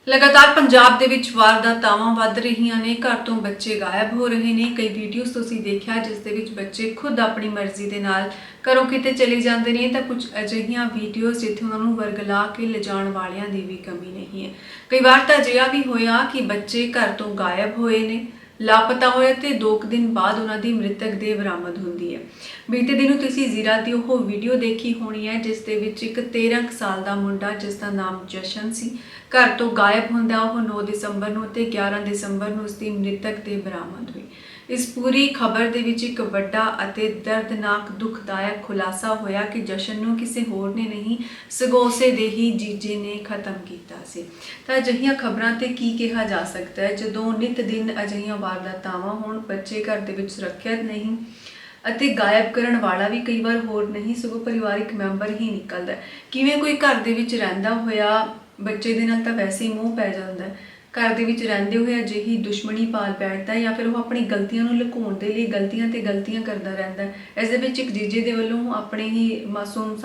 लगातार पंजाब ਦੇ ਵਿੱਚ ਵਾਰਦਾਤਾਵਾਂ ਵੱਧ ਰਹੀਆਂ ਨੇ। ਘਰ ਤੋਂ ਬੱਚੇ ਗਾਇਬ ਹੋ ਰਹੇ ਨੇ। ਕਈ ਵੀਡੀਓਜ਼ ਤੁਸੀਂ ਦੇਖਿਆ ਜਿਸ ਦੇ ਵਿੱਚ ਬੱਚੇ ਖੁਦ ਆਪਣੀ ਮਰਜ਼ੀ ਦੇ ਨਾਲ ਘਰੋਂ ਕਿਤੇ ਚਲੇ ਜਾਂਦੇ ਨੇ, ਤਾਂ ਕੁਝ ਅਜਿਹੀਆਂ ਵੀਡੀਓਜ਼ ਜਿੱਥੇ ਉਹਨਾਂ ਨੂੰ ਵਰਗਲਾ ਕੇ ਲਿਜਾਣ ਵਾਲਿਆਂ ਦੀ ਵੀ ਕਮੀ ਨਹੀਂ ਹੈ। ਕਈ ਵਾਰ ਤਾਂ ਅਜਿਹਾ ਵੀ ਹੋਇਆ ਕਿ ਬੱਚੇ ਘਰ ਤੋਂ ਗਾਇਬ ਹੋਏ ਨੇ, ਲਾਪਤਾ ਹੋਏ ਤੇ 2 ਦਿਨ ਬਾਅਦ ਉਹਨਾਂ ਦੀ ਮ੍ਰਿਤਕ ਦੇਹ ਬਰਾਮਦ ਹੁੰਦੀ ਹੈ। ਬੀਤੇ ਦਿਨ ਤੁਸੀਂ ਜ਼ੀਰਾ ਦੀ ਉਹ ਵੀਡੀਓ ਦੇਖੀ ਹੋਣੀ ਹੈ ਜਿਸ ਦੇ ਵਿੱਚ ਇੱਕ 13 ਸਾਲ ਦਾ ਮੁੰਡਾ ਜਿਸ ਦਾ ਨਾਮ ਜਸ਼ਨ ਸੀ ਘਰ ਤੋਂ ਗਾਇਬ ਹੁੰਦਾ। ਉਹ 9 ਦਸੰਬਰ ਨੂੰ ਤੇ 11 ਦਸੰਬਰ ਨੂੰ ਉਸ ਦੀ ਮ੍ਰਿਤਕ ਦੇਹ ਬਰਾਮਦ ਹੋਈ। ਇਸ ਪੂਰੀ ਖਬਰ ਦੇ ਵਿੱਚ ਇੱਕ ਵੱਡਾ ਅਤੇ ਦਰਦਨਾਕ ਦੁਖਦਾਇਕ ਖੁਲਾਸਾ ਹੋਇਆ ਕਿ ਜਸ਼ਨ ਨੂੰ ਕਿਸੇ ਹੋਰ ਨੇ ਨਹੀਂ ਸਗੋਂ ਉਸੇ ਦੇ ਹੀ ਜੀਜੇ ਨੇ ਖਤਮ ਕੀਤਾ ਸੀ। ਤਾਂ ਅਜਿਹੀਆਂ ਖਬਰਾਂ ਤੇ ਕੀ ਕਿਹਾ ਜਾ ਸਕਦਾ ਹੈ ਜਦੋਂ ਨਿਤ ਦਿਨ ਅਜਿਹੀਆਂ ਵਾਰਦਾਤਾਵਾਂ ਹੋਣ, ਬੱਚੇ ਘਰ ਦੇ ਵਿੱਚ ਸੁਰੱਖਿਅਤ ਨਹੀਂ ਅਤੇ ਗਾਇਬ ਕਰਨ ਵਾਲਾ ਵੀ ਕਈ ਵਾਰ ਹੋਰ ਨਹੀਂ ਸਗੋਂ ਪਰਿਵਾਰਿਕ ਮੈਂਬਰ ਹੀ ਨਿਕਲਦਾ। ਕਿਵੇਂ ਕੋਈ ਘਰ ਦੇ ਵਿੱਚ ਰਹਿੰਦਾ ਹੋਇਆ ਬੱਚੇ ਦੇ ਨਾਲ ਤਾਂ ਵੈਸੇ ਹੀ ਮੋਹ ਪੈ ਜਾਂਦਾ ਹੈ, ਘਰ ਦੇ ਵਿੱਚ ਰਹਿੰਦੇ ਹੋਏ ਅਜਿਹੀ ਦੁਸ਼ਮਣੀ ਪਾਲ ਬੈਠਦਾ ਜਾਂ ਫਿਰ ਉਹ ਆਪਣੀ ਗਲਤੀਆਂ ਨੂੰ ਲੁਕਾਉਣ ਦੇ ਲਈ ਗਲਤੀਆਂ ਤੇ ਗਲਤੀਆਂ ਕਰਦਾ ਰਹਿੰਦਾ। ਇਸ ਦੇ ਵਿੱਚ ਇੱਕ ਜੀਜੇ ਦੇ ਵੱਲੋਂ ਆਪਣੇ ਹੀ ਮਾਸੂਮ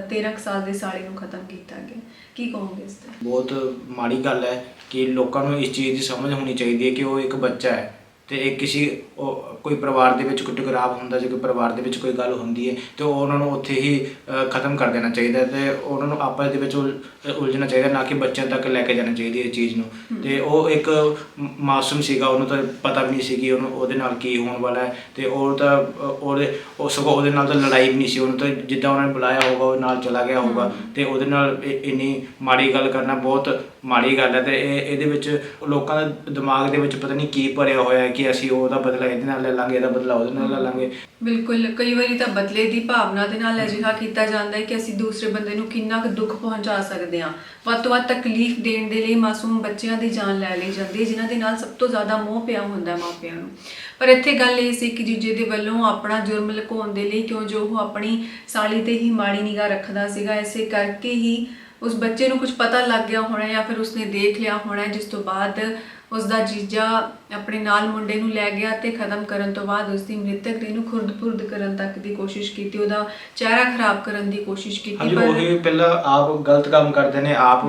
13 ਸਾਲ ਦੇ ਸਾਲੇ ਨੂੰ ਖਤਮ ਕੀਤਾ ਗਿਆ। ਕੀ ਕਹੋਗੇ ਇਸ ਤੇ? ਬਹੁਤ ਮਾੜੀ ਗੱਲ ਹੈ ਕਿ ਲੋਕਾਂ ਨੂੰ ਇਸ ਚੀਜ਼ ਦੀ ਸਮਝ ਹੋਣੀ ਚਾਹੀਦੀ ਹੈ ਕਿ ਉਹ ਇੱਕ ਬੱਚਾ ਹੈ ਤੇ ਇਹ ਕੋਈ ਪਰਿਵਾਰ ਦੇ ਵਿੱਚ ਕੋਈ ਟਕਰਾਅ ਹੁੰਦਾ, ਜੇ ਕੋਈ ਪਰਿਵਾਰ ਦੇ ਵਿੱਚ ਕੋਈ ਗੱਲ ਹੁੰਦੀ ਹੈ ਤੇ ਉਹਨਾਂ ਨੂੰ ਉੱਥੇ ਹੀ ਖਤਮ ਕਰ ਦੇਣਾ ਚਾਹੀਦਾ ਤੇ ਉਹਨਾਂ ਨੂੰ ਆਪਸ ਦੇ ਵਿੱਚ ਉਲਝਣਾ ਚਾਹੀਦਾ, ਨਾ ਕਿ ਬੱਚਿਆਂ ਤੱਕ ਲੈ ਕੇ ਜਾਣਾ ਚਾਹੀਦੀ ਇਹ ਚੀਜ਼ ਨੂੰ। ਤੇ ਉਹ ਇੱਕ ਮਾਸੂਮ ਸੀਗਾ, ਉਹਨੂੰ ਤਾਂ ਪਤਾ ਵੀ ਨਹੀਂ ਸੀ ਕਿ ਉਹਦੇ ਨਾਲ ਕੀ ਹੋਣ ਵਾਲਾ ਹੈ ਤੇ ਉਹ ਸਗੋਂ ਉਹਦੇ ਨਾਲ ਤਾਂ ਲੜਾਈ ਵੀ ਨਹੀਂ ਸੀ। ਉਹਨੂੰ ਤਾਂ ਜਿੱਦਾਂ ਉਹਨਾਂ ਨੇ ਬੁਲਾਇਆ ਹੋਊਗਾ ਉਹ ਨਾਲ ਚਲਾ ਗਿਆ ਹੋਊਗਾ ਤੇ ਉਹਦੇ ਨਾਲ ਇੰਨੀ ਮਾੜੀ ਗੱਲ ਕਰਨਾ ਬਹੁਤ ਮਾੜੀ ਗੱਲ ਹੈ। ਤੇ ਇਹਦੇ ਵਿੱਚ ਲੋਕਾਂ ਦੇ ਦਿਮਾਗ ਦੇ ਵਿੱਚ ਪਤਾ ਨਹੀਂ ਕੀ ਭਰਿਆ ਹੋਇਆ ਕਿ ਅਸੀਂ ਉਹਦਾ ਬਦਲਾ ਇਹਦੇ ਨਾਲ ਲੈ ਲਾਂਗੇ, ਇਹਦਾ ਬਦਲਾ ਉਹਦੇ ਨਾਲ ਲੈ ਲਾਂਗੇ। ਬਿਲਕੁਲ, ਕਈ ਵਾਰੀ ਤਾਂ ਬਦਲੇ ਦੀ ਭਾਵਨਾ ਦੇ ਨਾਲ ਅਜਿਹਾ ਕੀਤਾ ਜਾਂਦਾ ਹੈ ਕਿ ਅਸੀਂ ਦੂਸਰੇ ਬੰਦੇ ਨੂੰ ਕਿੰਨਾ ਕੁ ਦੁੱਖ ਪਹੁੰਚਾ ਸਕਦੇ ਹਾਂ। ਵੱਧ ਤੋਂ ਵੱਧ ਤਕਲੀਫ ਦੇਣ ਦੇ ਲਈ ਮਾਸੂਮ ਬੱਚਿਆਂ ਦੀ ਜਾਨ ਲੈ ਲਈ ਜਾਂਦੀ ਹੈ ਜਿਨ੍ਹਾਂ ਦੇ ਨਾਲ ਸਭ ਤੋਂ ਜ਼ਿਆਦਾ ਮੋਹ ਪਿਆ ਹੁੰਦਾ ਮਾਪਿਆਂ ਨੂੰ। ਪਰ ਇੱਥੇ ਗੱਲ ਇਹ ਸੀ ਕਿ ਜੀਜੇ ਦੇ ਵੱਲੋਂ ਆਪਣਾ ਜੁਰਮ ਲੁਕਾਉਣ ਦੇ ਲਈ, ਕਿਉਂ ਜੋ ਉਹ ਆਪਣੀ ਸਾਲੀ ਤੇ ਹੀ ਮਾੜੀ ਨਿਗਾਹ ਰੱਖਦਾ ਸੀਗਾ, ਇਸੇ ਕਰਕੇ ਹੀ ਉਸ ਬੱਚੇ ਨੂੰ ਕੁਝ ਪਤਾ ਲੱਗ ਗਿਆ ਹੋਣਾ ਜਾਂ ਫਿਰ ਉਸਨੇ ਦੇਖ ਲਿਆ ਹੋਣਾ, ਜਿਸ ਤੋਂ ਬਾਅਦ ਉਸਦਾ ਜੀਜਾ ਆਪਣੇ ਨਾਲ ਮੁੰਡੇ ਨੂੰ ਲੈ ਗਿਆ ਤੇ ਖਤਮ ਕਰਨ ਤੋਂ ਬਾਅਦ ਉਸਦੀ ਮ੍ਰਿਤਕ ਦੇਹ ਨੂੰ ਖੁਰਦ-ਪੁਰਦ ਕਰਨ ਤੱਕ ਦੀ ਕੋਸ਼ਿਸ਼ ਕੀਤੀ, ਉਹਦਾ ਚਿਹਰਾ ਖਰਾਬ ਕਰਨ ਦੀ ਕੋਸ਼ਿਸ਼ ਕੀਤੀ। ਪਰ ਉਹ ਪਹਿਲਾਂ ਆਪ ਗਲਤ ਕੰਮ ਕਰਦੇ ਨੇ, ਆਪ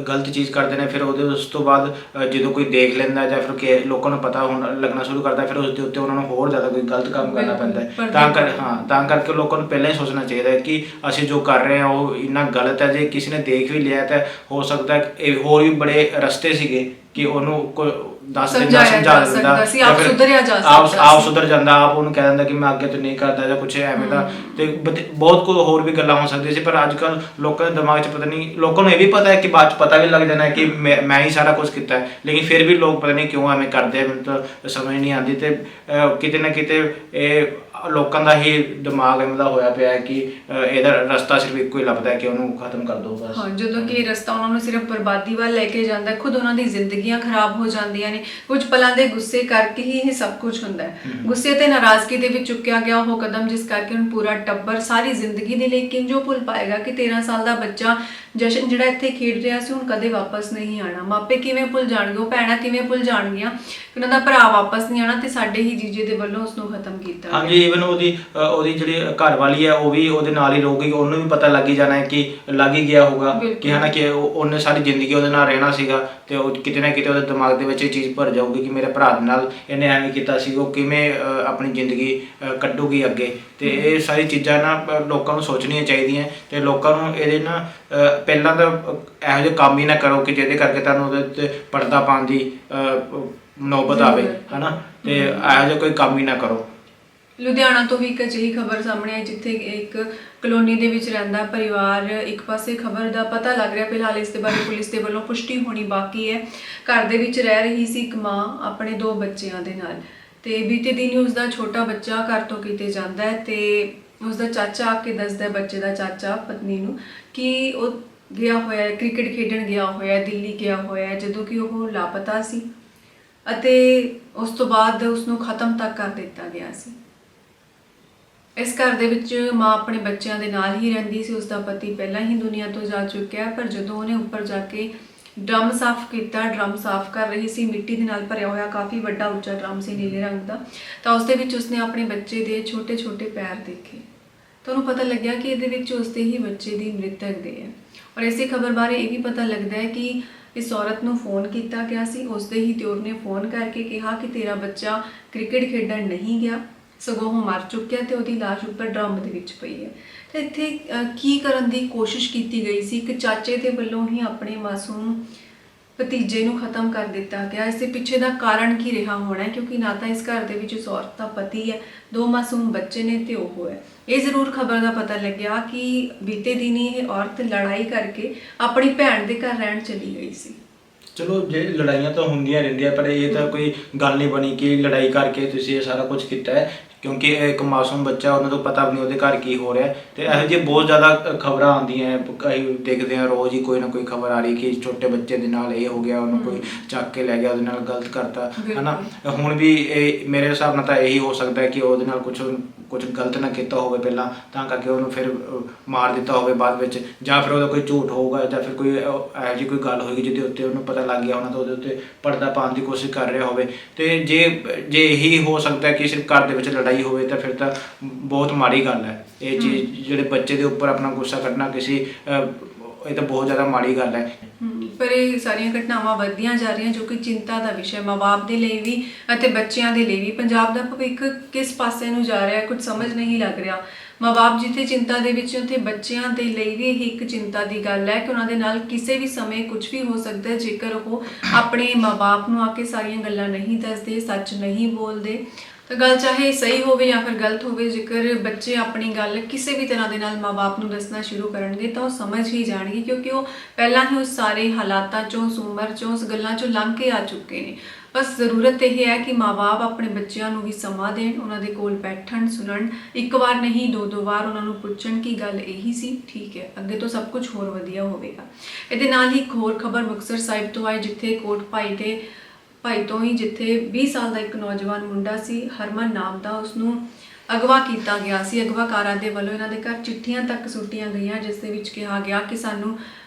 ਗਲਤ ਚੀਜ਼ ਕਰਦੇ ਨੇ, ਫਿਰ ਉਸ ਤੋਂ ਬਾਅਦ ਜਦੋਂ ਕੋਈ ਦੇਖ ਲੈਂਦਾ ਜਾਂ ਫਿਰ ਲੋਕਾਂ ਨੂੰ ਪਤਾ ਹੋਣ ਲੱਗਣਾ ਸ਼ੁਰੂ ਕਰਦਾ ਫਿਰ ਉਸ ਦੇ ਉੱਤੇ ਉਹਨਾਂ ਨੂੰ ਹੋਰ ਜ਼ਿਆਦਾ ਕੋਈ ਗਲਤ ਕੰਮ ਕਰਨਾ ਪੈਂਦਾ ਹੈ। ਤਾਂ ਕਰਕੇ ਲੋਕਾਂ ਨੂੰ ਪਹਿਲਾਂ ਹੀ ਸੋਚਣਾ ਚਾਹੀਦਾ ਹੈ ਕਿ ਅਸੀਂ ਜੋ ਕਰ ਰਹੇ ਹਾਂ ਉਹ ਇੰਨਾ ਗਲਤ ਹੈ। ਜੇ ਕਿਸੇ ਨੇ ਦੇਖ ਵੀ ਲਿਆ ਤਾਂ ਹੋ ਸਕਦਾ ਇਹ ਹੋਰ ਵੀ ਬੜੇ ਰਸਤੇ ਸੀਗੇ ਕਿ ਉਹਨੂੰ ਦੱਸ ਦਿੰਦਾ, ਸਮਝਾ ਦਿੰਦਾ, ਆਪ ਸੁਧਰ ਜਾਂਦਾ, ਆਪ ਉਹਨੂੰ ਕਹਿ ਦਿੰਦਾ ਕਿ ਮੈਂ ਅੱਗੇ ਤੋਂ ਨਹੀਂ ਕਰਦਾ ਜਾਂ ਕੁਛ ਐਵੇਂ ਦਾ। ਤੇ ਬਹੁਤ ਕੁਝ ਹੋਰ ਵੀ ਗੱਲਾਂ ਹੋ ਸਕਦੀਆਂ ਸੀ। ਪਰ ਅੱਜ ਕੱਲ੍ਹ ਲੋਕਾਂ ਦੇ ਦਿਮਾਗ 'ਚ ਪਤਾ ਨਹੀਂ, ਲੋਕਾਂ ਨੂੰ ਇਹ ਵੀ ਪਤਾ ਹੈ ਕਿ ਬਾਅਦ 'ਚ ਪਤਾ ਵੀ ਲੱਗ ਜਾਣਾ ਕਿ ਮੈਂ ਹੀ ਸਾਰਾ ਕੁਛ ਕੀਤਾ ਹੈ, ਲੇਕਿਨ ਫਿਰ ਵੀ ਲੋਕ ਪਤਾ ਨਹੀਂ ਕਿਉਂ ਐਵੇਂ ਕਰਦੇ ਆ, ਮੈਨੂੰ ਤਾਂ ਸਮਝ ਨਹੀਂ ਆਉਂਦੀ। ਤੇ ਕਿਤੇ ਨਾ ਕਿਤੇ ਇਹ ਲੋਕਾਂ ਦਾ ਹੀ ਦਿਮਾਗ ਐਵੇਂ ਦਾ ਹੋਇਆ ਪਿਆ ਹੈ ਕਿ ਇਹਦਾ ਰਸਤਾ ਸਿਰਫ ਇੱਕੋ ਹੀ ਲੱਭਦਾ ਹੈ ਕਿ ਉਹਨੂੰ ਖਤਮ ਕਰ ਦਿਓ ਬਸ। ਹਾਂ, ਜਦੋਂ ਕਿ ਰਸਤਾ ਉਹਨਾਂ ਨੂੰ ਸਿਰਫ ਬਰਬਾਦੀ ਵੱਲ ਲੈ ਕੇ ਜਾਂਦਾ, ਖੁਦ ਉਹਨਾਂ ਦੀ ਜ਼ਿੰਦਗੀਆਂ ਖਰਾਬ ਹੋ ਜਾਂਦੀਆਂ ਨੇ। ਕੁਝ ਪਲਾਂ ਦੇ ਗੁੱਸੇ ਕਰਕੇ ਹੀ ਇਹ ਸਭ ਕੁਝ ਹੁੰਦਾ ਹੈ। ਗੁੱਸੇ ਤੇ ਨਾਰਾਜ਼ਗੀ ਦੇ ਵਿੱਚ ਚੁੱਕਿਆ ਗਿਆ ਉਹ ਕਦਮ ਜਿਸ ਕਰਕੇ ਹੁਣ ਪੂਰਾ ਟੱਬਰ ਸਾਰੀ ਜ਼ਿੰਦਗੀ ਦੇ ਲਈ ਕਿੰਜੋ ਭੁੱਲ ਪਾਏਗਾ ਕਿ 13 ਸਾਲ ਦਾ ਬੱਚਾ ਜਸ਼ਨ ਜਿਹੜਾ ਇੱਥੇ ਖੇਡ ਰਿਹਾ ਸੀ ਹੁਣ ਕਦੇ ਵਾਪਸ ਨਹੀਂ ਆਣਾ। ਮਾਪੇ ਕਿਵੇਂ ਭੁੱਲ ਜਾਣਗੇ, ਉਹ ਭੈਣਾਂ ਕਿਵੇਂ ਭੁੱਲ ਜਾਣਗੀਆਂ ਕਿ ਉਹਨਾਂ ਦਾ ਭਰਾ ਵਾਪਸ ਨਹੀਂ ਆਣਾ ਤੇ ਸਾਡੇ ਹੀ ਜੀਜੇ ਦੇ ਵੱਲੋਂ ਉਸਨੂੰ ਖਤਮ ਕੀਤਾ। ਹਾਂਜੀ, ਈਵਨ ਉਹਦੀ ਜਿਹੜੀ ਘਰ ਵਾਲੀ ਹੈ ਉਹ ਵੀ ਉਹਦੇ ਨਾਲ ਹੀ ਰਹੂਗੀ, ਉਹਨੂੰ ਵੀ ਪਤਾ ਲੱਗ ਹੀ ਜਾਣਾ ਹੈ ਕਿ ਲੱਗ ਹੀ ਗਿਆ ਹੋਊਗਾ ਕਿ ਹੈ ਨਾ ਕਿ ਉਹਨੇ ਸਾਰੀ ਜ਼ਿੰਦਗੀ ਉਹਦੇ ਨਾਲ ਰਹਿਣਾ ਸੀਗਾ ਤੇ ਉਹ ਕਿਤੇ ਨਾ ਕਿਤੇ ਉਹਦੇ ਦਿਮਾਗ ਦੇ ਵਿੱਚ ਇਹ ਚੀਜ਼ ਭਰ ਜਾਊਗੀ ਕਿ ਮੇਰੇ ਭਰਾ ਦੇ ਨਾਲ ਇਹਨੇ ਐਵੇਂ ਕੀਤਾ ਸੀ, ਉਹ ਕਿਵੇਂ ਆਪਣੀ ਜ਼ਿੰਦਗੀ ਕੱਢੂਗੀ ਅੱਗੇ। ਤੇ ਇਹ ਸਾਰੀ ਚੀਜ਼ਾਂ ਨਾ ਲੋਕਾਂ ਨੂੰ ਸੋਚਣੀਆਂ ਚਾਹੀਦੀਆਂ ਤੇ ਲੋਕਾਂ ਨੂੰ ਇਹਦੇ ਨਾ ਪਹਿਲਾਂ ਤਾਂ ਇਹੋ ਜਿਹੇ ਕੰਮ ਹੀ ਨਾ ਕਰੋ ਕਿ ਜਿਹਦੇ ਕਰਕੇ ਤੁਹਾਨੂੰ ਉਹਦੇ ਉੱਤੇ ਪਰਦਾ ਪਾਉਣ ਦੀ ਨੌਬਤ ਆਵੇ, ਹੈ ਨਾ। ਤੇ ਇਹੋ ਜਿਹਾ ਕੋਈ ਕੰਮ ਹੀ ਨਾ ਕਰੋ। ਲੁਧਿਆਣਾ ਤੋਂ ਵੀ ਇੱਕ ਅਜਿਹੀ ਖਬਰ ਸਾਹਮਣੇ ਆਈ ਜਿੱਥੇ ਇੱਕ ਕਲੋਨੀ ਦੇ ਵਿੱਚ ਰਹਿੰਦਾ ਪਰਿਵਾਰ, ਇੱਕ ਪਾਸੇ ਖਬਰ ਦਾ ਪਤਾ ਲੱਗ ਰਿਹਾ, ਫਿਲਹਾਲ ਇਸ ਦੇ ਬਾਰੇ ਪੁਲਿਸ ਦੇ ਵੱਲੋਂ ਪੁਸ਼ਟੀ ਹੋਣੀ ਬਾਕੀ ਹੈ। ਘਰ ਦੇ ਵਿੱਚ ਰਹਿ ਰਹੀ ਸੀ ਇੱਕ ਮਾਂ ਆਪਣੇ 2 ਬੱਚਿਆਂ ਦੇ ਨਾਲ ਤੇ ਬੀਤੇ ਦਿਨ ਉਸਦਾ ਛੋਟਾ ਬੱਚਾ ਘਰ ਤੋਂ ਕਿਤੇ ਜਾਂਦਾ ਹੈ ਤੇ ਉਸਦਾ ਚਾਚਾ ਆ ਕੇ ਦੱਸਦਾ, ਬੱਚੇ ਦਾ ਚਾਚਾ ਪਤਨੀ ਨੂੰ, ਕਿ ਉਹ ਗਿਆ ਹੋਇਆ ਕ੍ਰਿਕਟ ਖੇਡਣ ਗਿਆ ਹੋਇਆ, ਦਿੱਲੀ ਗਿਆ ਹੋਇਆ, ਜਦੋਂ ਕਿ ਉਹ ਲਾਪਤਾ ਸੀ ਅਤੇ ਉਸ ਤੋਂ ਬਾਅਦ ਉਸਨੂੰ ਖਤਮ ਤੱਕ ਕਰ ਦਿੱਤਾ ਗਿਆ ਸੀ। ਇਸ ਘਰ ਦੇ ਵਿੱਚ ਮਾਂ ਆਪਣੇ ਬੱਚਿਆਂ ਦੇ ਨਾਲ ਹੀ ਰਹਿੰਦੀ ਸੀ। ਉਸਦਾ ਪਤੀ ਪਹਿਲਾਂ ਹੀ ਦੁਨੀਆ ਤੋਂ ਜਾ ਚੁੱਕਿਆ, ਪਰ ਜਦੋਂ ਉਹਨੇ ਉੱਪਰ ਜਾ ਕੇ ਡਰਮ ਸਾਫ਼ ਕੀਤਾ, ਡਰਮ ਸਾਫ਼ ਕਰ ਰਹੀ ਸੀ, ਮਿੱਟੀ ਦੇ ਨਾਲ ਭਰਿਆ ਹੋਇਆ ਕਾਫੀ ਵੱਡਾ ਉੱਚਾ ਡਰਮ ਸੀ ਨੀਲੇ ਰੰਗ ਦਾ, ਤਾਂ ਉਸ ਦੇ ਵਿੱਚ ਉਸਨੇ ਆਪਣੇ ਬੱਚੇ ਦੇ ਛੋਟੇ-ਛੋਟੇ ਪੈਰ ਦੇਖੇ। ਤਾਂ ਉਹਨੂੰ ਪਤਾ ਲੱਗਿਆ ਕਿ ਇਹਦੇ ਵਿੱਚ ਉਸਦੇ ਹੀ ਬੱਚੇ ਦੀ ਮ੍ਰਿਤਕ ਦੇਹ ਹੈ। ਔਰ ਇਸੇ ਖਬਰ ਬਾਰੇ ਇਹ ਵੀ ਪਤਾ ਲੱਗਦਾ ਹੈ ਕਿ ਇਸ ਔਰਤ ਨੂੰ ਫੋਨ ਕੀਤਾ ਗਿਆ ਸੀ। ਉਸ ਦੇ ਹੀ ਦਿਓਰ ਨੇ ਫੋਨ ਕਰਕੇ ਕਿਹਾ ਕਿ ਤੇਰਾ ਬੱਚਾ ਕ੍ਰਿਕਟ ਖੇਡਣ ਨਹੀਂ ਗਿਆ, ਸਗੋਂ ਉਹ ਮਰ ਚੁੱਕਿਆ ਤੇ ਉਹਦੀ ਲਾਸ਼ ਉੱਪਰ ਡਰਮ ਦੇ ਵਿੱਚ ਪਈ ਹੈ। ਤੇ ਇੱਥੇ ਕੀ ਕਰਨ ਦੀ ਕੋਸ਼ਿਸ਼ ਕੀਤੀ ਗਈ ਸੀ? ਇੱਕ ਚਾਚੇ ਦੇ ਵੱਲੋਂ ਹੀ ਆਪਣੇ ਮਾਸੂਮ ਭਤੀਜੇ ਨੂੰ ਖਤਮ ਕਰ ਦਿੱਤਾ ਗਿਆ। ਇਸ ਦੇ ਪਿੱਛੇ ਦਾ ਕਾਰਨ ਕੀ ਰਿਹਾ ਹੋਣਾ ਹੈ? ਕਿਉਂਕਿ ਨਾ ਤਾਂ ਇਸ ਘਰ ਦੇ ਵਿੱਚ ਉਸ ਔਰਤ ਦਾ ਪਤੀ ਹੈ, 2 ਮਾਸੂਮ ਬੱਚੇ ਨੇ ਤੇ ਉਹ ਹੈ। ਇਹ ਜ਼ਰੂਰ ਖਬਰ ਦਾ ਪਤਾ ਲੱਗਿਆ ਕਿ ਬੀਤੇ ਦਿਨੀ ਇਹ ਔਰਤ ਲੜਾਈ ਕਰਕੇ ਆਪਣੀ ਭੈਣ ਦੇ ਘਰ ਰਹਿਣ ਚਲੀ ਗਈ ਸੀ। ਚਲੋ ਜੇ ਲੜਾਈਆਂ ਤਾਂ ਹੁੰਦੀਆਂ ਰਹਿੰਦੀਆਂ, ਪਰ ਇਹ ਤਾਂ ਕੋਈ ਗੱਲ ਨਹੀਂ ਬਣੀ ਕਿ ਲੜਾਈ ਕਰਕੇ ਤੁਸੀਂ ਇਹ ਸਾਰਾ ਕੁਝ ਕੀਤਾ ਹੈ, ਕਿਉਂਕਿ ਇੱਕ ਮਾਸੂਮ ਬੱਚਾ, ਉਹਨਾਂ ਤੋਂ ਪਤਾ ਵੀ ਨਹੀਂ ਉਹਦੇ ਘਰ ਕੀ ਹੋ ਰਿਹਾ। ਤੇ ਇਹੋ ਜਿਹੀ ਬਹੁਤ ਜ਼ਿਆਦਾ ਖਬਰਾਂ ਆਉਂਦੀਆਂ, ਅਸੀਂ ਦੇਖਦੇ ਹਾਂ ਰੋਜ਼ ਹੀ ਕੋਈ ਨਾ ਕੋਈ ਖਬਰ ਆ ਰਹੀ ਕਿ ਛੋਟੇ ਬੱਚੇ ਦੇ ਨਾਲ ਇਹ ਹੋ ਗਿਆ, ਉਹਨੂੰ ਕੋਈ ਚੱਕ ਕੇ ਲੈ ਗਿਆ, ਉਹਦੇ ਨਾਲ ਗਲਤ ਕਰਤਾ, ਹੈ ਨਾ। ਹੁਣ ਵੀ ਇਹ ਮੇਰੇ ਹਿਸਾਬ ਨਾਲ ਤਾਂ ਇਹੀ ਹੋ ਸਕਦਾ ਹੈ ਕਿ ਉਹਦੇ ਨਾਲ ਕੁਝ ਗਲਤ ਨਾ ਕੀਤਾ ਹੋਵੇ ਪਹਿਲਾਂ, ਤਾਂ ਕਰਕੇ ਉਹਨੂੰ ਫਿਰ ਮਾਰ ਦਿੱਤਾ ਹੋਵੇ ਬਾਅਦ ਵਿੱਚ, ਜਾਂ ਫਿਰ ਉਹਦਾ ਕੋਈ ਝੂਠ ਹੋਊਗਾ, ਜਾਂ ਫਿਰ ਕੋਈ ਇਹੋ ਜਿਹੀ ਕੋਈ ਗੱਲ ਹੋਏਗੀ ਜਿਹਦੇ ਉੱਤੇ ਉਹਨੂੰ ਪਤਾ ਲੱਗ ਗਿਆ ਹੋਣਾ, ਤਾਂ ਉਹਦੇ ਉੱਤੇ ਪਰਦਾ ਪਾਉਣ ਦੀ ਕੋਸ਼ਿਸ਼ ਕਰ ਰਿਹਾ ਹੋਵੇ। ਤੇ ਜੇ ਇਹੀ ਹੋ ਸਕਦਾ ਕਿ ਸਿਰਫ ਘਰ ਦੇ ਵਿੱਚ ਲੜਾਈ ਹੋਵੇ, ਤਾਂ ਫਿਰ ਤਾਂ ਬਹੁਤ ਮਾੜੀ ਗੱਲ ਹੈ। ਇਹ ਚੀਜ਼ ਜਿਹੜੇ ਬੱਚੇ ਦੇ ਉੱਪਰ ਆਪਣਾ ਗੁੱਸਾ ਕੱਢਣਾ ਇਹ ਤਾਂ ਬਹੁਤ ਜ਼ਿਆਦਾ ਮਾੜੀ ਗੱਲ ਹੈ। ਪਰ ਇਹ ਸਾਰੀਆਂ ਘਟਨਾਵਾਂ ਵੱਧਦੀਆਂ ਜਾ ਰਹੀਆਂ, ਜੋ ਕਿ ਚਿੰਤਾ ਦਾ ਵਿਸ਼ਾ ਮਾਂ-ਬਾਪ ਦੇ ਲਈ ਵੀ ਅਤੇ ਬੱਚਿਆਂ ਦੇ ਲਈ ਵੀ। ਪੰਜਾਬ ਦਾ ਭਵਿੱਖ ਕਿਸ ਪਾਸੇ ਨੂੰ ਜਾ ਰਿਹਾ ਹੈ, ਕੁਝ ਸਮਝ ਨਹੀਂ ਲੱਗ ਰਿਹਾ। ਮਾਂ-ਬਾਪ ਜਿੱਥੇ ਚਿੰਤਾ ਦੇ ਵਿੱਚ, ਉੱਥੇ ਬੱਚਿਆਂ ਦੇ ਲਈ ਵੀ ਇਹ ਇੱਕ ਚਿੰਤਾ ਦੀ ਗੱਲ ਹੈ ਕਿ ਉਹਨਾਂ ਦੇ ਨਾਲ ਕਿਸੇ ਵੀ ਸਮੇਂ ਕੁਝ ਵੀ ਹੋ ਸਕਦਾ ਹੈ, ਜੇਕਰ ਉਹ ਆਪਣੇ ਮਾਂ-ਬਾਪ ਨੂੰ ਆ ਕੇ ਸਾਰੀਆਂ ਗੱਲਾਂ ਨਹੀਂ ਦੱਸਦੇ, ਸੱਚ ਨਹੀਂ ਬੋਲਦੇ। ਤਾਂ ਗੱਲ ਚਾਹੇ ਸਹੀ ਹੋਵੇ ਜਾਂ ਫਿਰ ਗਲਤ ਹੋਵੇ, ਜੇਕਰ ਬੱਚੇ ਆਪਣੀ ਗੱਲ ਕਿਸੇ ਵੀ ਤਰ੍ਹਾਂ ਦੇ ਨਾਲ ਮਾਂ-ਬਾਪ ਨੂੰ ਦੱਸਣਾ ਸ਼ੁਰੂ ਕਰਨਗੇ ਤਾਂ ਉਹ ਸਮਝ ਹੀ ਜਾਣਗੇ, ਕਿਉਂਕਿ ਉਹ ਪਹਿਲਾਂ ਹੀ ਉਸ ਸਾਰੇ ਹਾਲਾਤਾਂ ਚੋਂ, ਉਸ ਉਮਰ ਚੋਂ, ਉਸ ਗੱਲਾਂ ਚੋਂ ਲੰਘ ਕੇ ਆ ਚੁੱਕੇ ਨੇ। ਬਸ ਜ਼ਰੂਰਤ ਇਹ ਹੈ ਕਿ ਮਾਂ-ਬਾਪ ਆਪਣੇ ਬੱਚਿਆਂ ਨੂੰ ਵੀ ਸਮਾਂ ਦੇਣ, ਉਹਨਾਂ ਦੇ ਕੋਲ ਬੈਠਣ, ਸੁਣਨ, ਇੱਕ ਵਾਰ ਨਹੀਂ 2-2 ਵਾਰ ਉਹਨਾਂ ਨੂੰ ਪੁੱਛਣ ਕਿ ਗੱਲ ਇਹੀ ਸੀ, ਠੀਕ ਹੈ, ਅੱਗੇ ਤੋਂ ਸਭ ਕੁਝ ਹੋਰ ਵਧੀਆ ਹੋਵੇਗਾ। ਇਹਦੇ ਨਾਲ ਹੀ ਇੱਕ ਹੋਰ ਖਬਰ ਮੁਕਤਸਰ ਸਾਹਿਬ ਤੋਂ ਆਈ, ਜਿੱਥੇ ਕੋਟ ਭਾਈ ਤੋਂ ਹੀ, ਜਿੱਥੇ 20 ਸਾਲ ਦਾ ਇੱਕ ਨੌਜਵਾਨ ਮੁੰਡਾ ਸੀ, ਹਰਮਨ ਨਾਮ ਦਾ, ਉਸਨੂੰ ਅਗਵਾ ਕੀਤਾ ਗਿਆ ਸੀ। ਅਗਵਾਕਾਰਾਂ ਦੇ ਵੱਲੋਂ ਇਹਨਾਂ ਦੇ ਘਰ ਚਿੱਠੀਆਂ ਤੱਕ ਸੁੱਟੀਆਂ ਗਈਆਂ, ਜਿਸ ਦੇ ਵਿੱਚ ਕਿਹਾ ਗਿਆ ਕਿ ਸਾਨੂੰ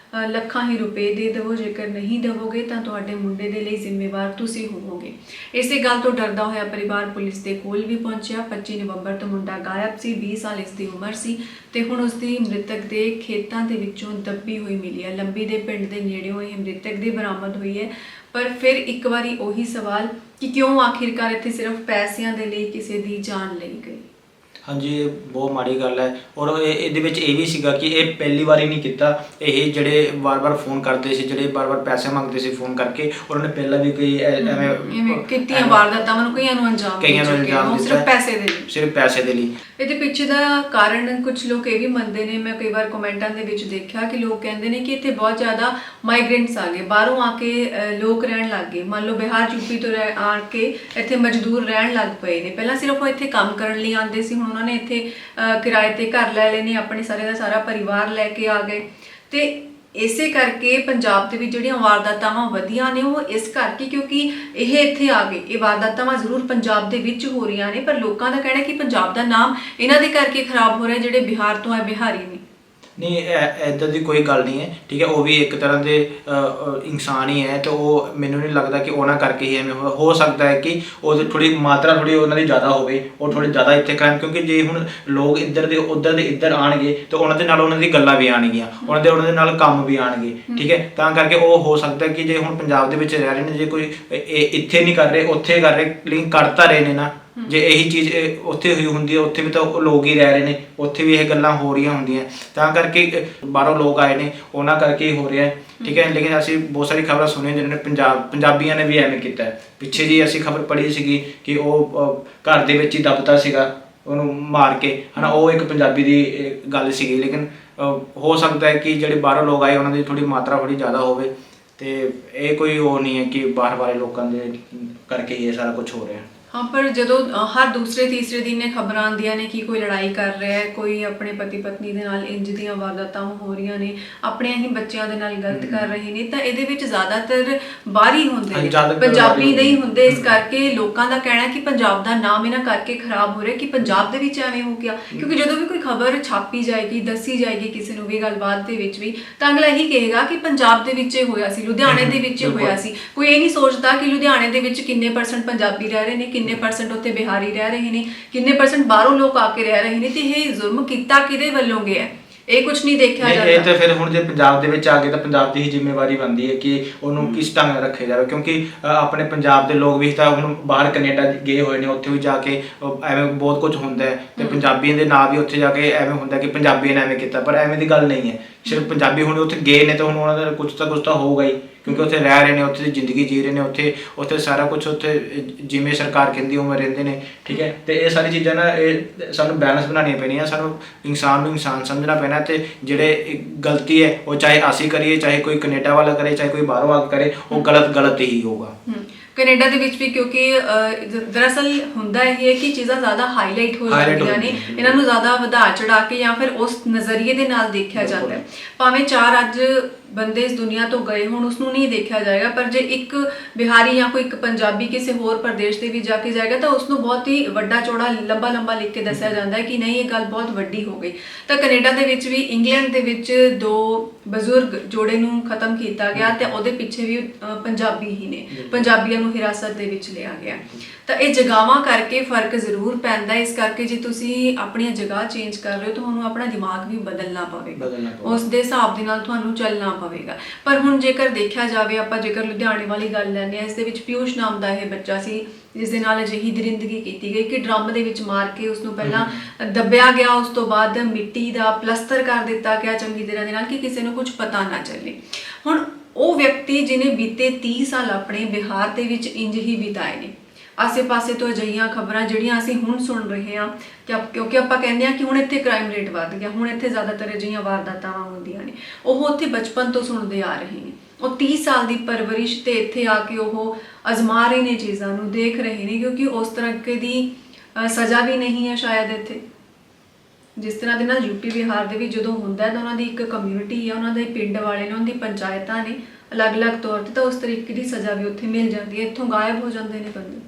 ਲੱਖਾਂ ਹੀ ਰੁਪਏ ਦੇ ਦੇਵੋ, ਜੇਕਰ ਨਹੀਂ ਦੇਵੋਗੇ ਤਾਂ ਤੁਹਾਡੇ ਮੁੰਡੇ ਦੇ ਲਈ ਜ਼ਿੰਮੇਵਾਰ ਤੁਸੀਂ ਹੋਵੋਗੇ। ਇਸੇ ਗੱਲ ਤੋਂ ਡਰਦਾ ਹੋਇਆ ਪਰਿਵਾਰ ਪੁਲਿਸ ਦੇ ਕੋਲ ਵੀ ਪਹੁੰਚਿਆ। 25 ਨਵੰਬਰ ਤੋਂ ਮੁੰਡਾ ਗਾਇਬ ਸੀ, 20 ਸਾਲ ਇਸ ਦੀ ਉਮਰ ਸੀ ਤੇ ਹੁਣ ਉਸ ਦੀ ਮ੍ਰਿਤਕ ਦੇ ਖੇਤਾਂ ਦੇ ਵਿੱਚੋਂ ਦੱਬੀ ਹੋਈ ਮਿਲੀ ਹੈ। ਲੰਬੀ ਦੇ ਪਿੰਡ ਦੇ ਨੇੜਿਓਂ ਇਹ ਮ੍ਰਿਤਕ ਦੀ ਬਰਾਮਦ ਹੋਈ ਹੈ। ਪਰ ਫਿਰ ਇੱਕ ਵਾਰੀ ਉਹੀ ਸਵਾਲ ਕਿ ਕਿਉਂ ਆਖਿਰਕਾਰ ਇੱਥੇ ਸਿਰਫ ਪੈਸਿਆਂ ਦੇ ਲਈ ਕਿਸੇ ਦੀ ਜਾਨ ਲਈ ਗਈ। ਹਾਂਜੀ, ਇਹ ਬਹੁਤ ਮਾੜੀ ਗੱਲ ਹੈ। ਔਰ ਇਹਦੇ ਵਿੱਚ ਇਹ ਵੀ ਸੀਗਾ ਕਿ ਇਹ ਪਹਿਲੀ ਵਾਰੀ ਨਹੀਂ ਕੀਤਾ। ਇਹ ਜਿਹੜੇ ਵਾਰ-ਵਾਰ ਫੋਨ ਕਰਦੇ ਸੀ, ਜਿਹੜੇ ਵਾਰ-ਵਾਰ ਪੈਸੇ ਮੰਗਦੇ ਸੀ ਫੋਨ ਕਰਕੇ, ਉਹਨਾਂ ਨੇ ਪਹਿਲਾਂ ਵੀ ਕੋਈ ਐਵੇਂ ਕੀਤੀਆਂ ਵਾਰਦਾਤਾਂ ਨੂੰ ਕਈਆਂ ਨੂੰ ਅੰਜਾਮ ਦਿੱਤਾ, ਸਿਰਫ ਪੈਸੇ ਦੇ ਲਈ। ਇਹਦੇ ਪਿੱਛੇ ਦਾ ਕਾਰਨ ਕੁਝ ਲੋਕ ਇਹ ਵੀ ਮੰਨਦੇ ਨੇ, ਮੈਂ ਕਈ ਵਾਰ ਕਮੈਂਟਾਂ ਦੇ ਵਿੱਚ ਦੇਖਿਆ ਕਿ ਲੋਕ ਕਹਿੰਦੇ ਨੇ ਕਿ ਇੱਥੇ ਬਹੁਤ ਜ਼ਿਆਦਾ ਮਾਈਗ੍ਰੈਂਟਸ ਆ ਗਏ, ਬਾਹਰੋਂ ਆ ਕੇ ਲੋਕ ਰਹਿਣ ਲੱਗ ਗਏ। ਮੰਨ ਲਓ ਬਿਹਾਰ, ਯੂਪੀ ਤੋਂ ਆ ਕੇ ਇੱਥੇ ਮਜ਼ਦੂਰ ਰਹਿਣ ਲੱਗ ਪਏ ਨੇ। ਪਹਿਲਾਂ ਸਿਰਫ ਉਹ ਇੱਥੇ ਕੰਮ ਕਰਨ ਲਈ ਆਉਂਦੇ ਸੀ, ਹੁਣ ਉਹਨਾਂ ਨੇ ਇੱਥੇ ਕਿਰਾਏ ਤੇ ਘਰ ਲੈ ਲਏ ਨੇ, ਆਪਣੇ ਸਾਰੇ ਦਾ ਸਾਰਾ ਪਰਿਵਾਰ ਲੈ ਕੇ ਆ ਗਏ। ਤੇ ਇਸੇ ਕਰਕੇ ਪੰਜਾਬ ਦੇ ਵਿੱਚ ਜਿਹੜੀਆਂ ਵਾਰਦਾਤਾਵਾਂ ਵਧੀਆਂ ਨੇ, ਉਹ ਇਸ ਕਰਕੇ ਕਿਉਂਕਿ ਇਹ ਇੱਥੇ ਆ ਗਏ। ਇਹ ਵਾਰਦਾਤਾਵਾਂ ਜ਼ਰੂਰ ਪੰਜਾਬ ਦੇ ਵਿੱਚ ਹੋ ਰਹੀਆਂ ਨੇ, ਪਰ ਲੋਕਾਂ ਦਾ ਕਹਿਣਾ ਕਿ ਪੰਜਾਬ ਦਾ ਨਾਮ ਇਹਨਾਂ ਦੇ ਕਰਕੇ ਖਰਾਬ ਹੋ ਰਿਹਾ, ਜਿਹੜੇ ਬਿਹਾਰ ਤੋਂ ਆਏ ਬਿਹਾਰੀ ਨੇ। ਨਹੀਂ, ਇੱਦਾਂ ਦੀ ਕੋਈ ਗੱਲ ਨਹੀਂ ਹੈ, ਠੀਕ ਹੈ। ਉਹ ਵੀ ਇੱਕ ਤਰ੍ਹਾਂ ਦੇ ਇਨਸਾਨ ਹੀ ਹੈ, ਤੇ ਉਹ ਮੈਨੂੰ ਨਹੀਂ ਲੱਗਦਾ ਕਿ ਉਹਨਾਂ ਕਰਕੇ ਹੀ ਐਵੇਂ ਹੋ ਸਕਦਾ ਹੈ ਕਿ ਉਹ ਥੋੜੀ ਮਾਤਰਾ ਉਹਨਾਂ ਦੀ ਜ਼ਿਆਦਾ ਹੋਵੇ, ਉਹ ਥੋੜੇ ਜ਼ਿਆਦਾ ਇੱਥੇ ਕਰਨ। ਕਿਉਂਕਿ ਜੇ ਹੁਣ ਲੋਕ ਇੱਧਰ ਦੇ ਉੱਧਰ ਦੇ ਇੱਧਰ ਆਉਣਗੇ ਤਾਂ ਉਹਨਾਂ ਦੇ ਨਾਲ ਉਹਨਾਂ ਦੀ ਗੱਲਾਂ ਵੀ ਆਉਣਗੀਆਂ, ਉਹਨਾਂ ਦੇ ਨਾਲ ਕੰਮ ਵੀ ਆਉਣਗੇ, ਠੀਕ ਹੈ। ਤਾਂ ਕਰਕੇ ਉਹ ਹੋ ਸਕਦਾ ਕਿ ਜੇ ਹੁਣ ਪੰਜਾਬ ਦੇ ਵਿੱਚ ਰਹਿ ਰਹੇ ਨੇ, ਜੇ ਕੋਈ ਇੱਥੇ ਨਹੀਂ ਕਰ ਰਹੇ ਉੱਥੇ ਕਰ ਰਹੇ, ਲੇਕਿਨ ਕਰ ਤਾਂ ਰਹੇ ਨੇ ਨਾ। ਜੇ ਇਹੀ ਚੀਜ਼ ਉੱਥੇ ਹੋਈ ਹੁੰਦੀ ਹੈ, ਉੱਥੇ ਵੀ ਤਾਂ ਲੋਕ ਹੀ ਰਹਿ ਰਹੇ ਨੇ, ਉੱਥੇ ਵੀ ਇਹ ਗੱਲਾਂ ਹੋ ਰਹੀਆਂ ਹੁੰਦੀਆਂ। ਤਾਂ ਕਰਕੇ ਬਾਹਰੋਂ ਲੋਕ ਆਏ ਨੇ, ਉਹਨਾਂ ਕਰਕੇ ਹੀ ਹੋ ਰਿਹਾ, ਠੀਕ ਹੈ। ਲੇਕਿਨ ਅਸੀਂ ਬਹੁਤ ਸਾਰੀ ਖਬਰਾਂ ਸੁਣੀਆਂ ਜਿਹਨਾਂ ਨੇ ਪੰਜਾਬੀਆਂ ਨੇ ਵੀ ਐਵੇਂ ਕੀਤਾ ਹੈ। ਪਿੱਛੇ ਜੀ ਅਸੀਂ ਖਬਰ ਪੜ੍ਹੀ ਸੀਗੀ ਕਿ ਉਹ ਘਰ ਦੇ ਵਿੱਚ ਹੀ ਦੱਬਤਾ ਸੀਗਾ ਉਹਨੂੰ ਮਾਰ ਕੇ, ਹੈ ਨਾ। ਉਹ ਇੱਕ ਪੰਜਾਬੀ ਦੀ ਗੱਲ ਸੀਗੀ। ਲੇਕਿਨ ਹੋ ਸਕਦਾ ਹੈ ਕਿ ਜਿਹੜੇ ਬਾਹਰੋਂ ਲੋਕ ਆਏ ਉਹਨਾਂ ਦੀ ਥੋੜੀ ਮਾਤਰਾ ਥੋੜੀ ਜ਼ਿਆਦਾ ਹੋਵੇ, ਤੇ ਇਹ ਕੋਈ ਉਹ ਨਹੀਂ ਹੈ ਕਿ ਬਾਹਰ ਵਾਲੇ ਲੋਕਾਂ ਦੇ ਕਰਕੇ ਹੀ ਇਹ ਸਾਰਾ ਕੁਝ ਹੋ ਰਿਹਾ। ਹਾਂ, ਪਰ ਜਦੋਂ ਹਰ ਦੂਸਰੇ ਤੀਸਰੇ ਦਿਨ ਇਹ ਖਬਰਾਂ ਆਉਂਦੀਆਂ ਨੇ ਕਿ ਕੋਈ ਲੜਾਈ ਕਰ ਰਿਹਾ ਹੈ, ਕੋਈ ਆਪਣੇ ਪਤੀ ਪਤਨੀ ਦੇ ਨਾਲ ਇੰਜ ਦੀਆਂ ਵਾਰਦਾਤਾਂ ਹੋ ਰਹੀਆਂ ਨੇ, ਆਪਣੇ ਹੀ ਬੱਚਿਆਂ ਦੇ ਨਾਲ ਗਲਤ ਕਰ ਰਹੇ ਨੇ, ਤਾਂ ਇਹਦੇ ਵਿੱਚ ਜ਼ਿਆਦਾਤਰ ਬਾਹਰੀ ਹੁੰਦੇ ਨੇ, ਪੰਜਾਬੀ ਨਹੀਂ ਹੁੰਦੇ। ਇਸ ਕਰਕੇ ਲੋਕਾਂ ਦਾ ਕਹਿਣਾ ਕਿ ਪੰਜਾਬ ਦਾ ਨਾਮ ਇਹਨਾਂ ਕਰਕੇ ਖਰਾਬ ਹੋ ਰਿਹਾ ਕਿ ਪੰਜਾਬ ਦੇ ਵਿੱਚ ਐਵੇਂ ਹੋ ਗਿਆ। ਕਿਉਂਕਿ ਜਦੋਂ ਵੀ ਕੋਈ ਖਬਰ ਛਾਪੀ ਜਾਏਗੀ, ਦੱਸੀ ਜਾਏਗੀ ਕਿਸੇ ਨੂੰ ਵੀ ਗੱਲਬਾਤ ਦੇ ਵਿੱਚ ਵੀ, ਤਾਂ ਅਗਲਾ ਇਹੀ ਕਹੇਗਾ ਕਿ ਪੰਜਾਬ ਦੇ ਵਿੱਚ ਹੋਇਆ ਸੀ, ਲੁਧਿਆਣੇ ਦੇ ਵਿੱਚ ਹੋਇਆ ਸੀ। ਕੋਈ ਇਹ ਨਹੀਂ ਸੋਚਦਾ ਕਿ ਲੁਧਿਆਣੇ ਦੇ ਵਿੱਚ ਕਿੰਨੇ % ਪੰਜਾਬੀ ਰਹਿ ਰਹੇ ਨੇ, ਕਿੰਨੇ % ਉੱਥੇ ਬਿਹਾਰੀ ਰਹਿ ਰਹੇ ਨੇ, ਕਿੰਨੇ % ਬਾਹਰੋਂ ਲੋਕ ਆ ਕੇ ਰਹਿ ਰਹੇ ਨੇ, ਤੇ ਇਹ ਜ਼ੁਲਮ ਕੀਤਾ ਕਿਹਦੇ ਵੱਲੋਂ ਗਿਆ? ਇਹ ਕੁਝ ਨਹੀਂ ਦੇਖਿਆ ਨਹੀਂ, ਜਾਂਦਾ। ਇਹ ਤਾਂ ਫਿਰ ਹੁਣ ਜੇ ਪੰਜਾਬ ਦੇ ਵਿੱਚ ਆ ਗਏ ਤਾਂ ਪੰਜਾਬ ਦੀ ਹੀ ਜ਼ਿੰਮੇਵਾਰੀ ਬਣਦੀ ਹੈ ਕਿ ਉਹਨੂੰ ਕਿਸ ਢੰਗ ਨਾਲ ਰੱਖਿਆ ਜਾਵੇ, ਕਿਉਂਕਿ ਆਪਣੇ ਪੰਜਾਬ ਦੇ ਲੋਕ ਵੀ ਤਾਂ ਹੁਣ ਬਾਹਰ ਕੈਨੇਡਾ ਗਏ ਹੋਏ ਨੇ, ਉੱਥੇ ਵੀ ਜਾ ਕੇ ਐਵੇਂ ਬਹੁਤ ਕੁਝ ਹੁੰਦਾ ਹੈ ਤੇ ਪੰਜਾਬੀਆਂ ਦੇ ਨਾਂ ਵੀ ਉੱਥੇ ਜਾ ਕੇ ਐਵੇਂ ਹੁੰਦਾ ਕਿ ਪੰਜਾਬੀਆਂ ਨੇ ਐਵੇਂ ਕੀਤਾ, ਪਰ ਐਵੇਂ ਦੀ ਗੱਲ ਨਹੀਂ ਹੈ। ਸਿਰਫ ਪੰਜਾਬੀ ਹੁਣ ਉੱਥੇ ਗਏ ਨੇ ਤਾਂ ਹੁਣ ਉਹਨਾਂ ਦਾ ਕੁਝ ਤਾਂ ਹੋਊਗਾ ਹੀ, ਕਿਉਂਕਿ ਉੱਥੇ ਰਹਿ ਰਹੇ ਨੇ, ਉੱਥੇ ਦੀ ਜ਼ਿੰਦਗੀ ਜੀ ਰਹੇ ਨੇ, ਉੱਥੇ ਸਾਰਾ ਕੁਝ ਉੱਥੇ ਜਿਵੇਂ ਸਰਕਾਰ ਕਹਿੰਦੀ ਉਵੇਂ ਰਹਿੰਦੇ ਨੇ, ਠੀਕ ਹੈ। ਤੇ ਇਹ ਸਾਰੀ ਚੀਜ਼ਾਂ ਨਾ ਇਹ ਸਾਨੂੰ ਬੈਲੈਂਸ ਬਣਾਉਣੀਆਂ ਪੈਣੀਆਂ, ਸਾਨੂੰ ਇਨਸਾਨ ਨੂੰ ਇਨਸਾਨ ਸਮਝਣਾ ਪੈਣਾ, ਤੇ ਜਿਹੜੇ ਗਲਤੀ ਹੈ ਉਹ ਚਾਹੇ ਅਸੀਂ ਕਰੀਏ, ਚਾਹੇ ਕੋਈ ਕੈਨੇਡਾ ਵਾਲਾ ਕਰੇ, ਚਾਹੇ ਕੋਈ ਬਾਹਰੋਂ ਆ ਕੇ ਕਰੇ, ਉਹ ਗਲਤ ਹੀ ਹੋਊਗਾ। ਕੈਨੇਡਾ ਦੇ ਵਿੱਚ ਵੀ ਕਿਉਂਕਿ ਦਰਅਸਲ ਹੁੰਦਾ ਇਹ ਹੈ ਕਿ ਚੀਜ਼ਾਂ ਜ਼ਿਆਦਾ ਹਾਈਲਾਈਟ ਹੋ ਜਾਂਦੀਆਂ ਨੇ, ਇਹਨਾਂ ਨੂੰ ਜ਼ਿਆਦਾ ਵਧਾ ਚੜਾ ਕੇ ਜਾਂ ਫਿਰ ਉਸ ਨਜ਼ਰੀਏ ਦੇ ਨਾਲ ਦੇਖਿਆ ਜਾਂਦਾ ਹੈ। ਭਾਵੇਂ 4 ਅੱਜ ਬੰਦੇ ਇਸ ਦੁਨੀਆ ਤੋਂ ਗਏ ਹੁਣ ਉਸਨੂੰ ਨਹੀਂ ਦੇਖਿਆ ਜਾਏਗਾ, ਪਰ ਜੇ ਇੱਕ ਬਿਹਾਰੀ ਜਾਂ ਕੋਈ ਇੱਕ ਪੰਜਾਬੀ ਕਿਸੇ ਹੋਰ ਪ੍ਰਦੇਸ਼ ਦੇ ਵੀ ਜਾ ਕੇ ਜਾਏਗਾ ਤਾਂ ਉਸਨੂੰ ਬਹੁਤ ਹੀ ਵੱਡਾ ਚੌੜਾ ਲੰਬਾ ਲਿਖ ਕੇ ਦੱਸਿਆ ਜਾਂਦਾ ਹੈ ਕਿ ਨਹੀਂ ਇਹ ਗੱਲ ਬਹੁਤ ਵੱਡੀ ਹੋ ਗਈ। ਤਾਂ ਕੈਨੇਡਾ ਦੇ ਵਿੱਚ ਵੀ ਇੰਗਲੈਂਡ ਦੇ ਵਿੱਚ 2 ਬਜ਼ੁਰਗ ਜੋੜੇ ਨੂੰ ਖਤਮ ਕੀਤਾ ਗਿਆ ਤੇ ਉਹਦੇ ਪਿੱਛੇ ਵੀ ਪੰਜਾਬੀ ਹੀ ਨੇ, ਪੰਜਾਬੀਆਂ ਨੂੰ ਹਿਰਾਸਤ ਦੇ ਵਿੱਚ ਲਿਆ ਗਿਆ। ਤਾਂ ਇਹ ਜਗ੍ਹਾਵਾਂ ਕਰਕੇ ਫਰਕ ਜ਼ਰੂਰ ਪੈਂਦਾ, ਇਸ ਕਰਕੇ ਜੇ ਤੁਸੀਂ ਆਪਣੀਆਂ ਜਗ੍ਹਾ ਚੇਂਜ ਕਰ ਰਹੇ ਹੋ ਤੁਹਾਨੂੰ ਆਪਣਾ ਦਿਮਾਗ ਵੀ ਬਦਲਣਾ ਪਵੇਗਾ, ਉਸ ਦੇ ਹਿਸਾਬ ਦੇ ਨਾਲ ਤੁਹਾਨੂੰ ਚੱਲਣਾ ਪਵੇਗਾ। ਪਰ ਹੁਣ ਜੇਕਰ ਦੇਖਿਆ ਜਾਵੇ, ਆਪਾਂ ਜੇਕਰ ਲੁਧਿਆਣੇ ਵਾਲੀ ਗੱਲ ਲੈਂਦੇ ਹਾਂ, ਇਸ ਦੇ ਵਿੱਚ ਪਿਊਸ਼ ਨਾਮ ਦਾ ਇਹ ਬੱਚਾ ਸੀ ਜਿਸ ਦੇ ਨਾਲ ਅਜਿਹੀ ਦਰਿੰਦਗੀ ਕੀਤੀ ਗਈ ਕਿ ਡਰਮ ਦੇ ਵਿੱਚ ਮਾਰ ਕੇ ਉਸਨੂੰ ਪਹਿਲਾਂ ਦੱਬਿਆ ਗਿਆ, ਉਸ ਤੋਂ ਬਾਅਦ ਮਿੱਟੀ ਦਾ ਪਲਸਤਰ ਕਰ ਦਿੱਤਾ ਗਿਆ ਚੰਗੀ ਤਰ੍ਹਾਂ ਦੇ ਨਾਲ ਕਿ ਕਿਸੇ ਨੂੰ ਕੁਝ ਪਤਾ ਨਾ ਚੱਲੇ। ਹੁਣ ਉਹ ਵਿਅਕਤੀ ਜਿਹਨੇ ਬੀਤੇ 30 ਸਾਲ ਆਪਣੇ ਬਿਹਾਰ ਦੇ ਵਿੱਚ ਇੰਜ ਹੀ ਬਿਤਾਏ ਨੇ, ਆਸੇ-ਪਾਸੇ ਤੋਂ ਅਜਿਹੀਆਂ ਖਬਰਾਂ ਜਿਹੜੀਆਂ ਅਸੀਂ ਹੁਣ ਸੁਣ ਰਹੇ ਹਾਂ ਕਿਉਂਕਿ ਆਪਾਂ ਕਹਿੰਦੇ ਹਾਂ ਕਿ ਹੁਣ ਇੱਥੇ ਕ੍ਰਾਈਮ ਰੇਟ ਵੱਧ ਗਿਆ, ਹੁਣ ਇੱਥੇ ਜ਼ਿਆਦਾਤਰ ਅਜਿਹੀਆਂ ਵਾਰਦਾਤਾਂ ਹੁੰਦੀਆਂ ਨੇ, ਉਹ ਉੱਥੇ ਬਚਪਨ ਤੋਂ ਸੁਣਦੇ ਆ ਰਹੇ ਨੇ। ਉਹ 30 ਸਾਲ ਦੀ ਪਰਵਰਿਸ਼ ਤੇ ਇੱਥੇ ਆ ਕੇ ਉਹ ਅਜ਼ਮਾ ਰਹੇ ਨੇ, ਚੀਜ਼ਾਂ ਨੂੰ ਦੇਖ ਰਹੇ ਨੇ, ਕਿਉਂਕਿ ਉਸ ਤਰ੍ਹਾਂ ਦੀ ਸਜ਼ਾ ਵੀ ਨਹੀਂ ਹੈ ਸ਼ਾਇਦ ਇੱਥੇ। ਜਿਸ ਤਰ੍ਹਾਂ ਦੇ ਨਾਲ ਯੂਪੀ ਬਿਹਾਰ ਦੇ ਵਿੱਚ ਜਦੋਂ ਹੁੰਦਾ ਹੈ ਤਾਂ ਉਹਨਾਂ ਦੀ ਇੱਕ ਕਮਿਊਨਿਟੀ ਹੈ, ਉਹਨਾਂ ਦੇ ਪਿੰਡ ਵਾਲੇ ਨੇ, ਉਹਨਾਂ ਦੀ ਪੰਚਾਇਤਾਂ ਨੇ ਅਲੱਗ-ਅਲੱਗ ਤੌਰ ਤੇ, ਤਾਂ ਉਸ ਤਰੀਕੇ ਦੀ ਸਜ਼ਾ ਵੀ ਉੱਥੇ ਮਿਲ ਜਾਂਦੀ ਹੈ। ਇੱਥੋਂ ਗਾਇਬ ਹੋ ਜਾਂਦੇ ਨੇ ਬੰਦੇ।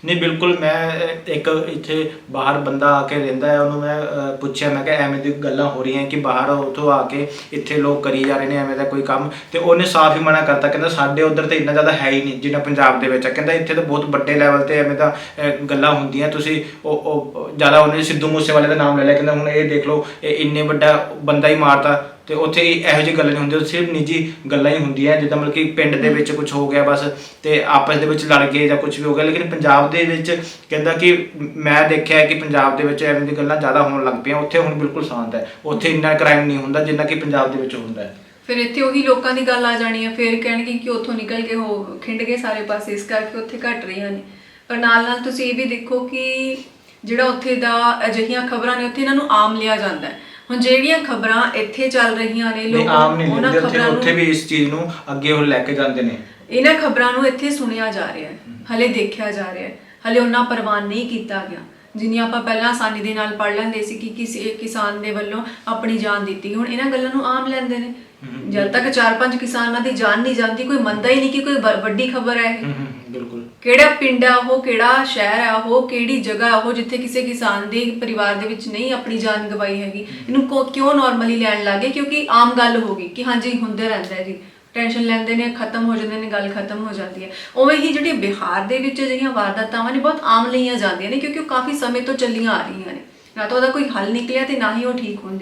ਨਹੀਂ ਬਿਲਕੁਲ, ਮੈਂ ਇੱਕ ਇੱਥੇ ਬਾਹਰ ਬੰਦਾ ਆ ਕੇ ਰਹਿੰਦਾ ਹੈ, ਉਹਨੂੰ ਮੈਂ ਪੁੱਛਿਆ, ਮੈਂ ਕਿਹਾ ਐਵੇਂ ਦੀ ਗੱਲਾਂ ਹੋ ਰਹੀਆਂ ਕਿ ਬਾਹਰ ਉੱਥੋਂ ਆ ਕੇ ਇੱਥੇ ਲੋਕ ਕਰੀ ਜਾ ਰਹੇ ਨੇ ਐਵੇਂ ਦਾ ਕੋਈ ਕੰਮ, ਤੇ ਉਹਨੇ ਸਾਫ਼ ਹੀ ਮਨਾ ਕਰਤਾ, ਕਹਿੰਦਾ ਸਾਡੇ ਉੱਧਰ ਤਾਂ ਇੰਨਾ ਜ਼ਿਆਦਾ ਹੈ ਹੀ ਨਹੀਂ ਜਿੰਨਾ ਪੰਜਾਬ ਦੇ ਵਿੱਚ ਹੈ, ਕਹਿੰਦਾ ਇੱਥੇ ਤਾਂ ਬਹੁਤ ਵੱਡੇ ਲੈਵਲ 'ਤੇ ਐਵੇਂ ਦਾ ਗੱਲਾਂ ਹੁੰਦੀਆਂ। ਤੁਸੀਂ ਉਹ ਜ਼ਿਆਦਾ ਉਹਨੇ ਸਿੱਧੂ ਮੂਸੇਵਾਲੇ ਦਾ ਨਾਮ ਲੈ ਲਿਆ, ਕਹਿੰਦਾ ਹੁਣ ਇਹ ਦੇਖ ਲਓ ਇਹ ਇੰਨੇ ਵੱਡਾ ਬੰਦਾ ਹੀ ਮਾਰਤਾ, ਤੇ ਉੱਥੇ ਇਹੋ ਜਿਹੀ ਗੱਲ ਨਹੀਂ ਹੁੰਦੀ, ਸਿਰਫ ਨਿੱਜੀ ਗੱਲਾਂ ਹੀ ਹੁੰਦੀਆਂ, ਜਿੱਦਾਂ ਮਤਲਬ ਕਿ ਪਿੰਡ ਦੇ ਵਿੱਚ ਕੁਝ ਹੋ ਗਿਆ ਬਸ ਤੇ ਆਪਸ ਦੇ ਵਿੱਚ ਲੜ ਗਏ ਜਾਂ ਕੁਝ ਵੀ ਹੋ ਗਿਆ। ਲੇਕਿਨ ਪੰਜਾਬ ਦੇ ਵਿੱਚ ਕਹਿੰਦਾ ਕਿ ਮੈਂ ਦੇਖਿਆ ਕਿ ਪੰਜਾਬ ਦੇ ਵਿੱਚ ਐਵੇਂ ਦੀ ਗੱਲਾਂ ਜ਼ਿਆਦਾ ਹੋਣ ਲੱਗ ਪਈਆਂ, ਉੱਥੇ ਹੁਣ ਬਿਲਕੁਲ ਸ਼ਾਂਤ ਹੈ, ਉੱਥੇ ਇੰਨਾ ਕ੍ਰਾਈਮ ਨਹੀਂ ਹੁੰਦਾ ਜਿੰਨਾ ਕਿ ਪੰਜਾਬ ਦੇ ਵਿੱਚ ਹੁੰਦਾ ਹੈ। ਫਿਰ ਇੱਥੇ ਉਹੀ ਲੋਕਾਂ ਦੀ ਗੱਲ ਆ ਜਾਣੀ ਹੈ, ਫਿਰ ਕਹਿਣਗੇ ਕਿ ਉੱਥੋਂ ਨਿਕਲ ਕੇ ਉਹ ਖਿੰਡ ਗਏ ਸਾਰੇ ਪਾਸੇ, ਇਸ ਕਰਕੇ ਉੱਥੇ ਘਟ ਰਹੀਆਂ ਨੇ। ਪਰ ਨਾਲ ਤੁਸੀਂ ਇਹ ਵੀ ਦੇਖੋ ਕਿ ਜਿਹੜਾ ਉੱਥੇ ਦਾ ਅਜਿਹੀਆਂ ਖਬਰਾਂ ਨੇ ਉੱਥੇ ਇਹਨਾਂ ਨੂੰ ਆਮ ਲਿਆ ਜਾਂਦਾ ਹੈ। ਹੁਣ ਜਿਹੜੀਆਂ ਖਬਰਾਂ ਇੱਥੇ ਚੱਲ ਰਹੀਆਂ ਨੇ ਲੋਕ ਉਹਨਾਂ ਖਬਰਾਂ ਉੱਥੇ ਵੀ ਇਸ ਚੀਜ਼ ਨੂੰ ਅੱਗੇ ਉਹ ਲੈ ਕੇ ਜਾਂਦੇ ਨੇ, ਇਹਨਾਂ ਖਬਰਾਂ ਨੂੰ ਇੱਥੇ ਸੁਣਿਆ ਜਾ ਰਿਹਾ ਹੈ, ਹਲੇ ਦੇਖਿਆ ਜਾ ਰਿਹਾ ਹੈ, ਹਲੇ ਉਹਨਾਂ ਪ੍ਰਵਾਨ ਨਹੀਂ ਕੀਤਾ ਗਿਆ ਜਿੰਨੀ ਆਪਾਂ ਪਹਿਲਾਂ ਆਸਾਨੀ ਦੇ ਨਾਲ ਪੜ੍ਹ ਲੈਂਦੇ ਸੀ ਕਿ ਕਿਸੇ ਕਿਸਾਨ ਦੇ ਵੱਲੋਂ ਆਪਣੀ ਜਾਨ ਦਿੱਤੀ। ਹੁਣ ਇਹਨਾਂ ਗੱਲਾਂ ਨੂੰ ਆਮ ਲੈਂਦੇ ਨੇ, ਜਦ ਤੱਕ 4-5 ਕਿਸਾਨਾਂ ਦੀ ਜਾਨ ਨਹੀਂ ਜਾਂਦੀ ਕੋਈ ਮੰਨਦਾ ਹੀ ਨਹੀਂ ਕਿ ਕੋਈ ਵੱਡੀ ਖਬਰ ਹੈ ਇਹ। ਬਿਲਕੁਲ, ਕਿਹੜਾ ਪਿੰਡ ਹੈ ਉਹ, ਕਿਹੜਾ ਸ਼ਹਿਰ ਹੈ ਉਹ, ਕਿਹੜੀ ਜਗ੍ਹਾ ਉਹ ਜਿੱਥੇ ਕਿਸੇ ਕਿਸਾਨ ਦੇ ਪਰਿਵਾਰ ਦੇ ਵਿੱਚ ਨਹੀਂ ਆਪਣੀ ਜਾਨ ਗਵਾਈ ਹੈਗੀ, ਇਹਨੂੰ ਕਿਉਂ ਨਾਰਮਲੀ ਲੈਣ ਲੱਗੇ? ਕਿਉਂਕਿ ਆਮ ਗੱਲ ਹੋ ਗਈ ਕਿ ਹਾਂਜੀ ਹੁੰਦੇ ਰਹਿੰਦਾ ਜੀ, ਟੈਨਸ਼ਨ ਲੈਂਦੇ ਨੇ, ਖਤਮ ਹੋ ਜਾਂਦੇ ਨੇ, ਗੱਲ ਖਤਮ ਹੋ ਜਾਂਦੀ ਹੈ। ਉਵੇਂ ਹੀ ਜਿਹੜੀ ਬਿਹਾਰ ਦੇ ਵਿੱਚ ਜਿਹੜੀਆਂ ਵਾਰਦਾਤਾਵਾਂ ਨੇ ਬਹੁਤ ਆਮ ਲਈਆਂ ਜਾਂਦੀਆਂ ਨੇ ਕਿਉਂਕਿ ਉਹ ਕਾਫੀ ਸਮੇਂ ਤੋਂ ਚੱਲੀਆਂ ਆ ਰਹੀਆਂ ਨੇ, ਨਾ ਤਾਂ ਉਹਦਾ ਕੋਈ ਹੱਲ ਨਿਕਲਿਆ ਤੇ ਨਾ ਹੀ ਉਹ ਠੀਕ ਹੁੰਦੀ।